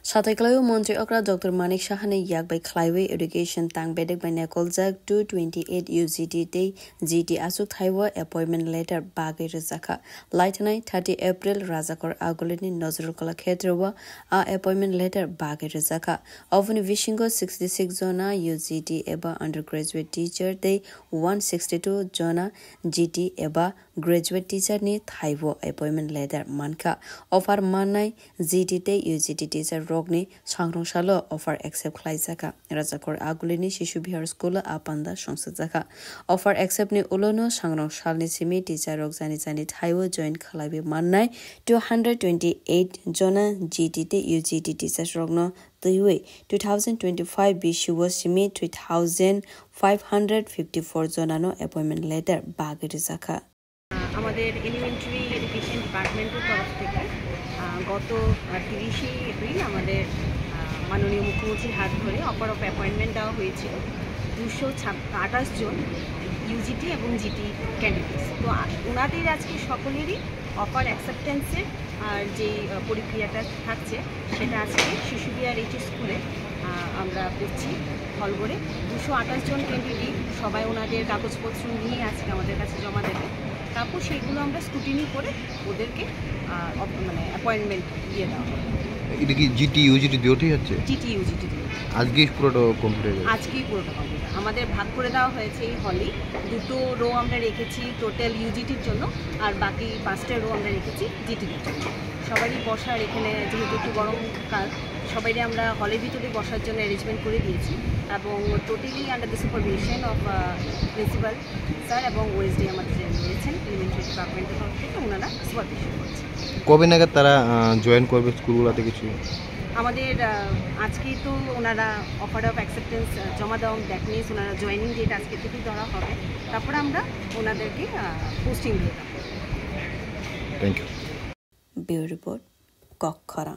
Sathaiklayo Montri Okra Dr. Manik Shahane Yak by Clive Education Tang Bedek by Nekolzak 228 UGT Day GT Asuk Thaiwa appointment letter Bagay Rizaka. Lightnight 30 April Razakor Agolini Nozrukala Ketrawa appointment letter Bagay Rizaka. Often Vishingo 66 Zona UGT Eba undergraduate teacher Day 162 Zona GT Eba graduate teacher ni Thaiwa appointment letter Manka. Offer Manai GT Day UGT teacher Rogni Sangrong Shalo offer accept Klaisaka Razakor Agulini Shishu Bihar School Apanda Shongsazaka offer accept ni Ulono Sangrong Shalni Simi teacher Roxani Zani Thaiwo join Kalabi Manai 228 Jona GTT UGT teacher Rogno Tuiwe 2025 Bishuwa Simi 3554 Zonano appointment letter Bagrizaka আমাদের elementary education ডিপার্টমেন্টের তরফ থেকে গত 30 April আমাদের মাননীয় মুখ্যমন্ত্রীর হাত ধরে অফার অফ অ্যাপয়েন্টমেন্ট দেওয়া হয়েছিল 228 জন ইউজিটি এবং জিটি ক্যান্ডিডেটস তো ওনাদের আজকে সকলেরই অফার অ্যাকসেপ্টেন্সের আর যে প্রক্রিয়াটা থাকছে সেটা আজকে শিশু বিহার এইচএস স্কুলে আমরা করছি হল করে 228 জন ক্যান্ডিডেট সবাই ওনাদের কাগজপত্র নিয়ে আজকে আমাদের কাছে জমা দেবে তারপর সেইগুলো আমরা স্ক্রুটিনি করে ওদেরকে মানে অ্যাপয়েন্টমেন্ট দিয়ে দেওয়া হবে। এটা কি জিটি ইউজিটি দুটোই হচ্ছে? জিটি ইউজিটি আজকেই পুরোটা কমপ্লিট হয়ে যাবে? আজকেই পুরোটা কমপ্লিট। আমাদের ভাগ করে দেওয়া হয়েছে এই হলে দুটো রো আমরা রেখেছি টোটাল ইউজিটির জন্য আর বাকি 5টা রো আমরা রেখেছি জিটির জন্য। সবারই বসার এখানে যেহেতু একটু গরমকাল সবাইকে আমরা হলের ভিতরে বসার জন্য অ্যারেঞ্জমেন্ট করে দিয়েছি এবং totally under the supervision of principal sir এবং ওএসডি আমাদের রয়েছেন এলিমেন্টারি ডিপার্টমেন্টের তরফ থেকে ওনারা সুপারভিশন করছেন। কবে নাগাদ তারা জয়েন করবে স্কুলগুলোতে কিছু? আমাদের আজকেই তো ওনারা অফার অফ অ্যাকসেপ্টেন্স জমা দেওয়া দ্যাট মিনস ওনারা জয়েনিং ডেট আজকে থেকেই ধরা হবে তারপরে আমরা ওনাদেরকে পোস্টিং দিয়ে দেবো। Thank you. Bureau report কক্ষরা।